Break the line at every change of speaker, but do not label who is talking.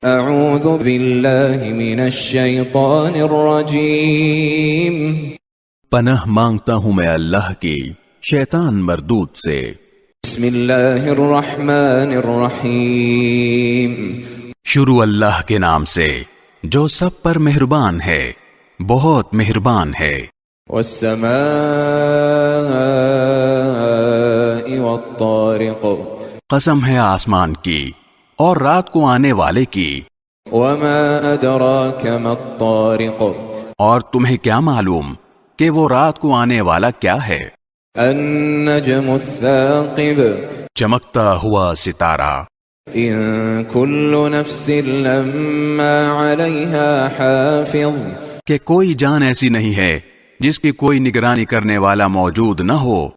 اعوذ باللہ من الشیطان الرجیم،
پناہ مانگتا ہوں میں اللہ کی شیطان مردود سے۔
بسم اللہ الرحمن الرحیم،
شروع اللہ کے نام سے جو سب پر مہربان ہے، بہت مہربان ہے۔
والسماء والطارق،
قسم ہے آسمان کی اور رات کو آنے والے کی۔
وما ادراک ما الطارق،
اور تمہیں کیا معلوم کہ وہ رات کو آنے والا کیا ہے؟
النجم الثاقب،
چمکتا ہوا ستارہ۔
ان كل نفس لما عليها حافظ،
کہ کوئی جان ایسی نہیں ہے جس کی کوئی نگرانی کرنے والا موجود نہ ہو۔